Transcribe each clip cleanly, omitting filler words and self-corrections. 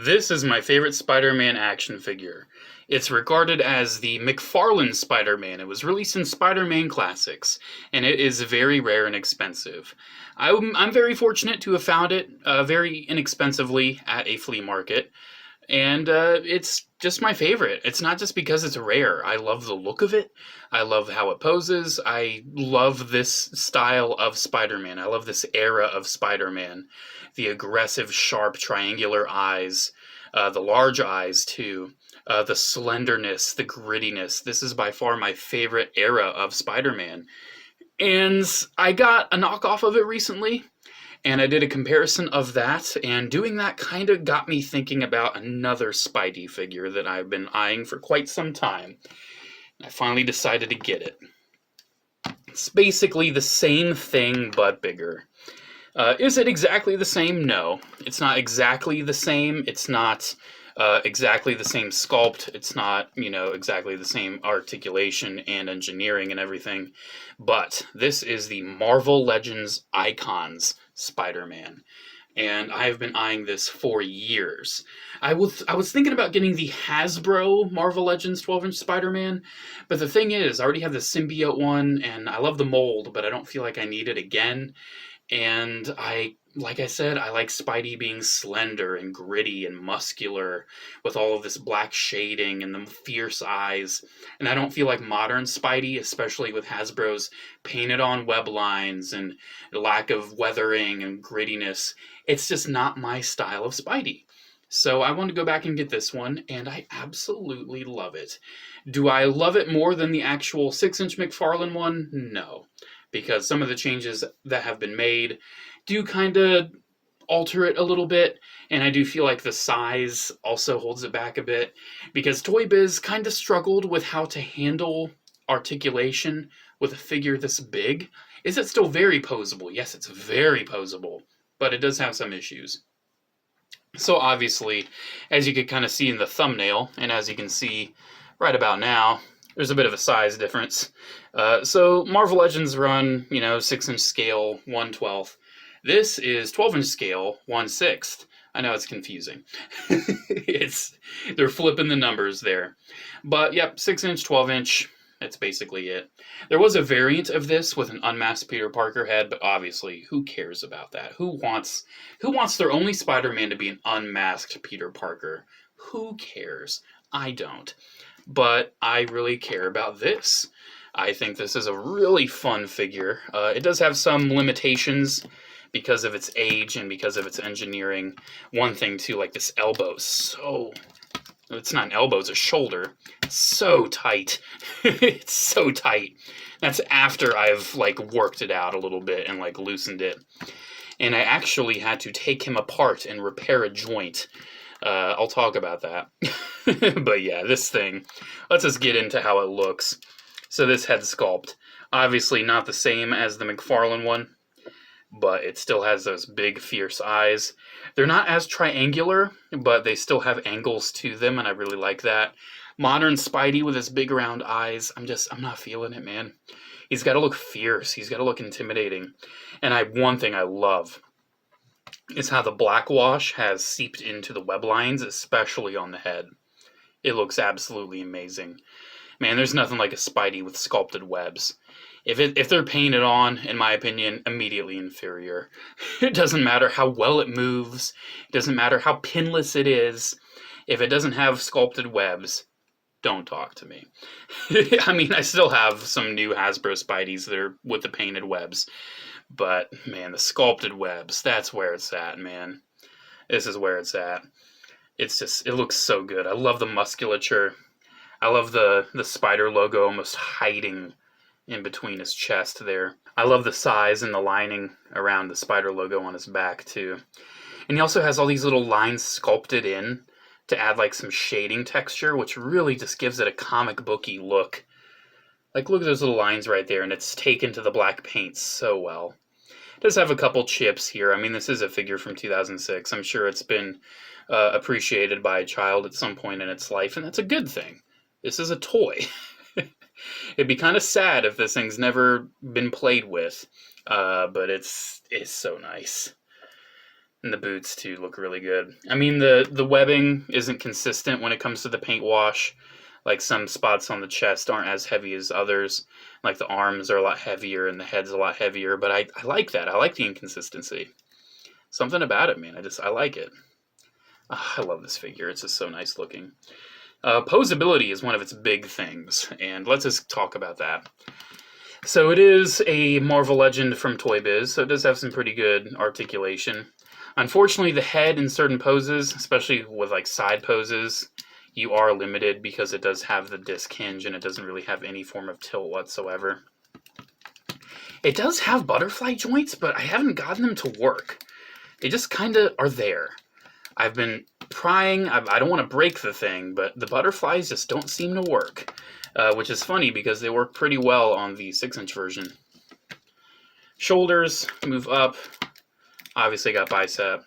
This is my favorite Spider-Man action figure. It's regarded as the McFarlane Spider-Man. It was released in Spider-Man Classics, and it is very rare and expensive. I'm very fortunate to have found it very inexpensively at a flea market, and it's just my favorite. It's not just because it's rare. I love the look of it. I love how it poses. I love this style of Spider-Man. I love this era of Spider-Man. The aggressive, sharp, triangular eyes, the large eyes too, the slenderness, the grittiness. This is by far my favorite era of Spider-Man. And I got a knockoff of it recently, and I did a comparison of that, and doing that kind of got me thinking about another Spidey figure that I've been eyeing for quite some time. I finally decided to get it. It's basically the same thing, but bigger. Is it exactly the same? No. It's not exactly the same. It's not exactly the same sculpt. It's not, exactly the same articulation and engineering and everything. But this is the Marvel Legends Icons Spider-Man. And I've been eyeing this for years. I was thinking about getting the Hasbro Marvel Legends 12-inch Spider-Man, but the thing is, I already have the symbiote one, and I love the mold, but I don't feel like I need it again. And like I said, I like Spidey being slender and gritty and muscular with all of this black shading and the fierce eyes. And I don't feel like modern Spidey, especially with Hasbro's painted on web lines and lack of weathering and grittiness. It's just not my style of Spidey. So I want to go back and get this one, and I absolutely love it. Do I love it more than the actual 6-inch McFarlane one? No. Because some of the changes that have been made do kind of alter it a little bit, and I do feel like the size also holds it back a bit, because Toy Biz kind of struggled with how to handle articulation with a figure this big. Is it still very posable? Yes, it's very posable, but it does have some issues. So obviously, as you could kind of see in the thumbnail, and as you can see right about now, there's a bit of a size difference. So Marvel Legends run, 6-inch scale, 1/12. This is 12-inch scale, 1/6. I know it's confusing. They're flipping the numbers there. But yep, 6-inch, 12-inch, that's basically it. There was a variant of this with an unmasked Peter Parker head, but obviously, who cares about that? Who wants their only Spider-Man to be an unmasked Peter Parker? Who cares? I don't. But I really care about this. I think this is a really fun figure. It does have some limitations because of its age and because of its engineering. One thing too, like this elbow is so... It's not an elbow, it's a shoulder. It's so tight. It's so tight. That's after I've worked it out a little bit and loosened it. And I actually had to take him apart and repair a joint. I'll talk about that. But yeah, this thing. Let's just get into how it looks. So this head sculpt, obviously not the same as the McFarlane one, but it still has those big, fierce eyes. They're not as triangular, but they still have angles to them, and I really like that. Modern Spidey with his big, round eyes, I'm not feeling it, man. He's got to look fierce. He's got to look intimidating. And one thing I love is how the black wash has seeped into the web lines, especially on the head. It looks absolutely amazing. Man, there's nothing like a Spidey with sculpted webs. If they're painted on, in my opinion, immediately inferior. It doesn't matter how well it moves. It doesn't matter how pinless it is. If it doesn't have sculpted webs, don't talk to me. I mean, I still have some new Hasbro Spideys that are with the painted webs. But, man, the sculpted webs, that's where it's at, man. This is where it's at. It looks so good. I love the musculature. I love the spider logo almost hiding in between his chest there. I love the size and the lining around the spider logo on his back, too. And he also has all these little lines sculpted in to add, some shading texture, which really just gives it a comic booky look. Look at those little lines right there, and it's taken to the black paint so well. It does have a couple chips here. I mean, this is a figure from 2006. I'm sure it's been appreciated by a child at some point in its life, and that's a good thing. This is a toy. It'd be kind of sad if this thing's never been played with, but it's so nice. And the boots, too, look really good. I mean, the webbing isn't consistent when it comes to the paint wash. Like, some spots on the chest aren't as heavy as others. Like, the arms are a lot heavier and the head's a lot heavier. But I like that. I like the inconsistency. Something about it, man. I like it. Oh, I love this figure. It's just so nice looking. Posability is one of its big things. And let's just talk about that. So it is a Marvel Legend from Toy Biz, so it does have some pretty good articulation. Unfortunately, the head in certain poses, especially with like side poses, you are limited because it does have the disc hinge and it doesn't really have any form of tilt whatsoever. It does have butterfly joints, but I haven't gotten them to work. They just kind of are there. I've been prying. I don't want to break the thing, but the butterflies just don't seem to work, which is funny because they work pretty well on the 6-inch version. Shoulders move up. Obviously got bicep.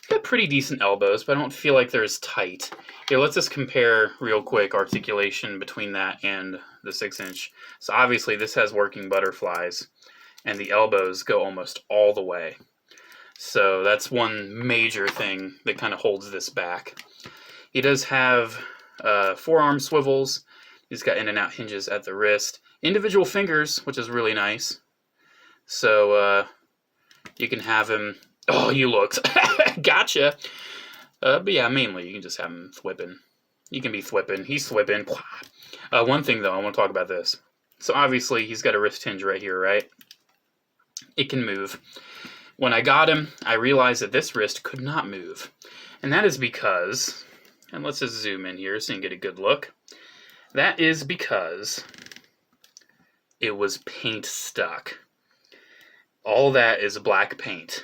Got pretty decent elbows, but I don't feel like they're as tight. Here, let's just compare real quick articulation between that and the 6-inch. So obviously this has working butterflies, and the elbows go almost all the way. So that's one major thing that kind of holds this back. He does have forearm swivels. He's got in and out hinges at the wrist. Individual fingers, which is really nice. So you can have him... Oh, you looked. Gotcha. But yeah, mainly you can just have him thwipping. You can be thwipping. He's thwipping. One thing, though, I want to talk about this. So obviously he's got a wrist hinge right here, right? It can move. When I got him, I realized that this wrist could not move. And that is because, and let's just zoom in here so you can get a good look. That is because it was paint stuck. All that is black paint.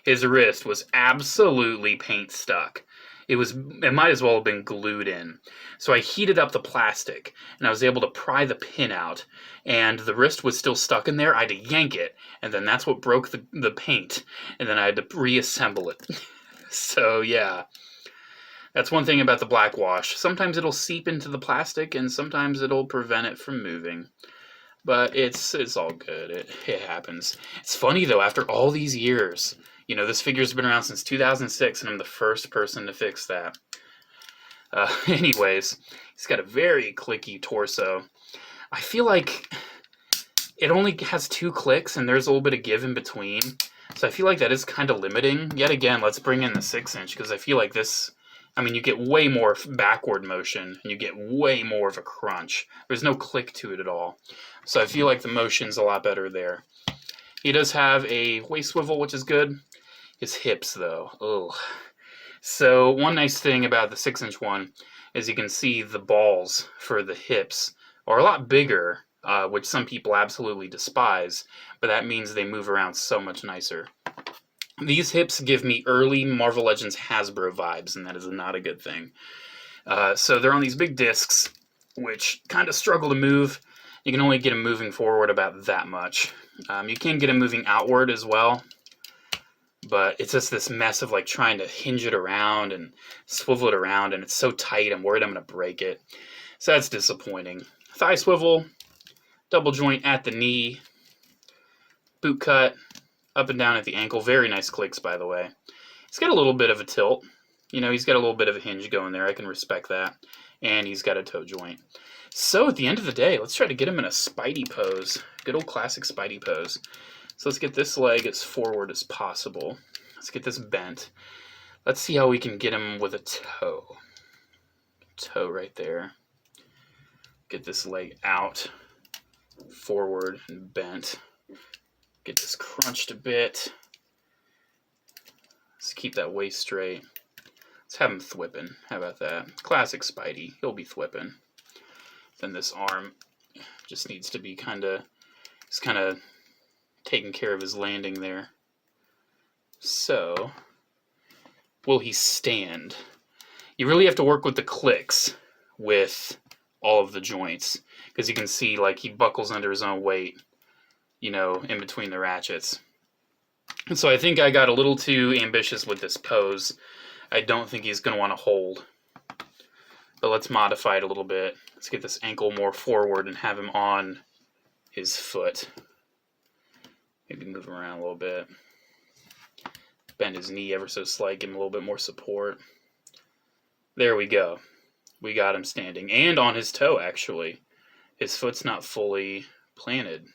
His wrist was absolutely paint stuck. It might as well have been glued in. So I heated up the plastic, and I was able to pry the pin out, and the wrist was still stuck in there. I had to yank it, and then that's what broke the paint, and then I had to reassemble it. So yeah, that's one thing about the black wash. Sometimes it'll seep into the plastic, and sometimes it'll prevent it from moving. But it's all good. It happens. It's funny, though, after all these years, you know, this figure's been around since 2006, and I'm the first person to fix that. Anyways, he's got a very clicky torso. I feel like it only has 2 clicks, and there's a little bit of give in between. So I feel like that is kind of limiting. Yet again, let's bring in the 6-inch, because I feel like this... I mean, you get way more backward motion, and you get way more of a crunch. There's no click to it at all. So I feel like the motion's a lot better there. He does have a waist swivel, which is good. His hips, though, ugh. So one nice thing about the 6-inch one is you can see the balls for the hips are a lot bigger, which some people absolutely despise, but that means they move around so much nicer. These hips give me early Marvel Legends Hasbro vibes, and that is not a good thing. So they're on these big discs, which kind of struggle to move. You can only get them moving forward about that much. You can get them moving outward as well, but it's just this mess of like trying to hinge it around and swivel it around, and it's so tight, I'm worried I'm going to break it. So that's disappointing. Thigh swivel, double joint at the knee, boot cut, up and down at the ankle. Very nice clicks, by the way. He's got a little bit of a tilt. You know, he's got a little bit of a hinge going there. I can respect that. And he's got a toe joint. So at the end of the day, let's try to get him in a Spidey pose. Good old classic Spidey pose. So let's get this leg as forward as possible. Let's get this bent. Let's see how we can get him with a toe. Toe right there. Get this leg out, forward, and bent. Get this crunched a bit. Let's keep that waist straight. Let's have him thwipping. How about that? Classic Spidey. He'll be thwipping. Then this arm just needs to be kind of taking care of his landing there. So, will he stand? You really have to work with the clicks with all of the joints, because you can see like he buckles under his own weight, you know, in between the ratchets. And so I think I got a little too ambitious with this pose. I don't think he's going to want to hold. But let's modify it a little bit. Let's get this ankle more forward and have him on his foot. Maybe move him around a little bit. bend his knee ever so slight, give him a little bit more support. There we go. We got him standing, and on his toe, actually. His foot's not fully planted.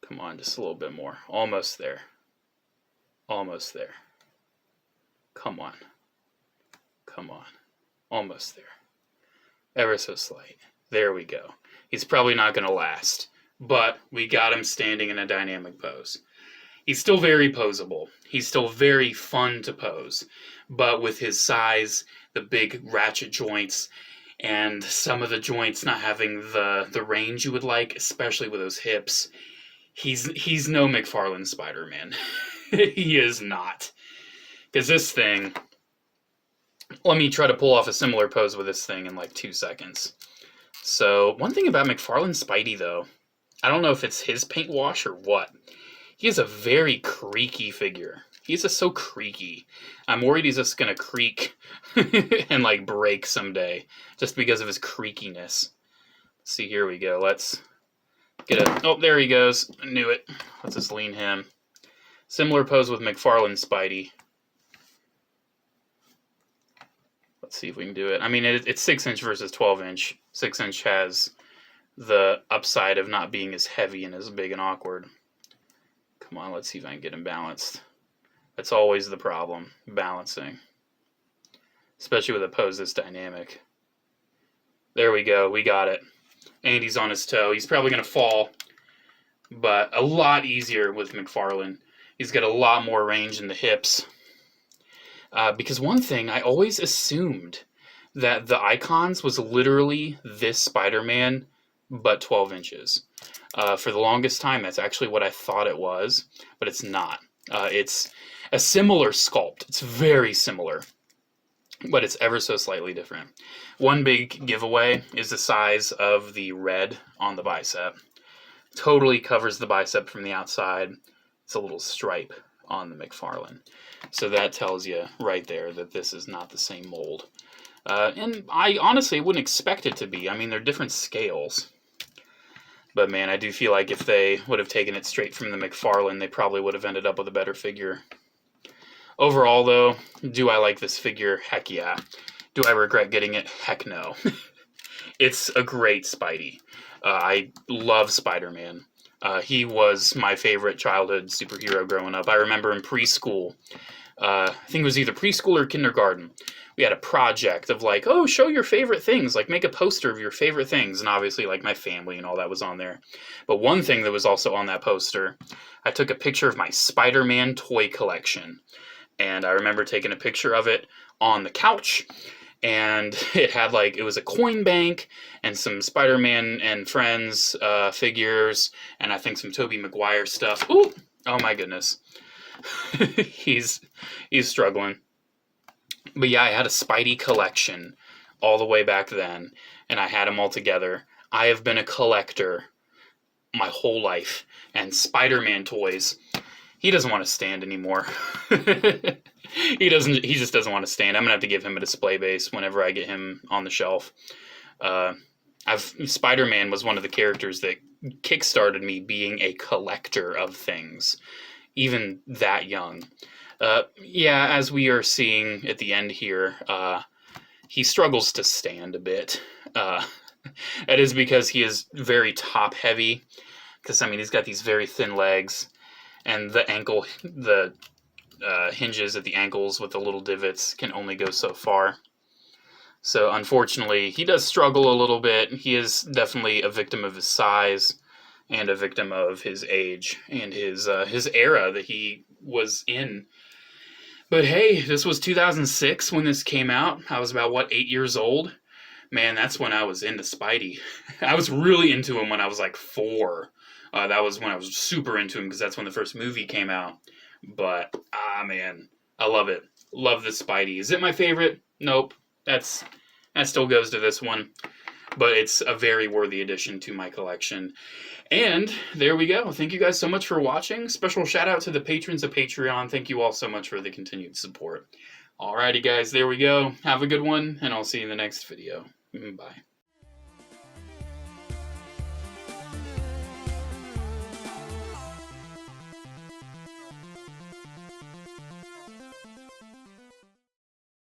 Come on, just a little bit more. Almost there. Almost there. Come on. Come on. Almost there. Ever so slight. There we go. He's probably not going to last, but we got him standing in a dynamic pose. He's still very posable. He's still very fun to pose, but with his size, the big ratchet joints, and some of the joints not having the range you would like, especially with those hips, he's no McFarlane Spider-Man. He is not. Because this thing, let me try to pull off a similar pose with this thing in like 2 seconds. So, one thing about McFarlane Spidey, though, I don't know if it's his paint wash or what, he has a very creaky figure. He's just so creaky. I'm worried he's just going to creak and like break someday just because of his creakiness. Let's see, here we go. Let's get a... Oh, there he goes. I knew it. Let's just lean him. Similar pose with McFarlane Spidey. Let's see if we can do it. I mean, it's 6-inch versus 12-inch. 6-inch has the upside of not being as heavy and as big and awkward. Come on, let's see if I can get him balanced. That's always the problem, balancing. Especially with a pose this dynamic. There we go, we got it. And he's on his toe. He's probably going to fall, but a lot easier with McFarlane. He's got a lot more range in the hips. Because one thing, I always assumed that the Icons was literally this Spider-Man, but 12 inches. For the longest time, that's actually what I thought it was, but it's not. It's a similar sculpt. It's very similar, but it's ever so slightly different. One big giveaway is the size of the red on the bicep. Totally covers the bicep from the outside. It's a little stripe on the McFarlane. So that tells you right there that this is not the same mold. And I honestly wouldn't expect it to be. I mean, they're different scales. But man, I do feel like if they would have taken it straight from the McFarlane, they probably would have ended up with a better figure. Overall, though, do I like this figure? Heck yeah. Do I regret getting it? Heck no. It's a great Spidey. I love Spider-Man. He was my favorite childhood superhero growing up. I remember in preschool, I think it was either preschool or kindergarten, we had a project of like, oh, show your favorite things, like make a poster of your favorite things, and obviously like my family and all that was on there. But one thing that was also on that poster, I took a picture of my Spider-Man toy collection, and I remember taking a picture of it on the couch, and it had like, it was a coin bank and some Spider-Man and Friends figures, and I think some Tobey Maguire stuff. Ooh, oh my goodness. he's struggling. But yeah, I had a Spidey collection all the way back then, and I had them all together. I have been a collector my whole life, and Spider-Man toys, he doesn't want to stand anymore. He just doesn't want to stand. I'm gonna have to give him a display base whenever I get him on the shelf. Spider-Man was one of the characters that kickstarted me being a collector of things, even that young. Yeah, as we are seeing at the end here, he struggles to stand a bit. That is because he is very top heavy, because I mean he's got these very thin legs, and the hinges at the ankles with the little divots can only go so far. So unfortunately, he does struggle a little bit. He is definitely a victim of his size and a victim of his age and his era that he was in. But hey, this was 2006 when this came out. I was about, 8 years old? Man, that's when I was into Spidey. I was really into him when I was like 4. That was when I was super into him because that's when the first movie came out. But, man, I love it. Love the Spidey. Is it my favorite? Nope. That still goes to this one. But it's a very worthy addition to my collection. And there we go. Thank you guys so much for watching. Special shout out to the patrons of Patreon. Thank you all so much for the continued support. Alrighty guys, there we go. Have a good one, and I'll see you in the next video. Bye.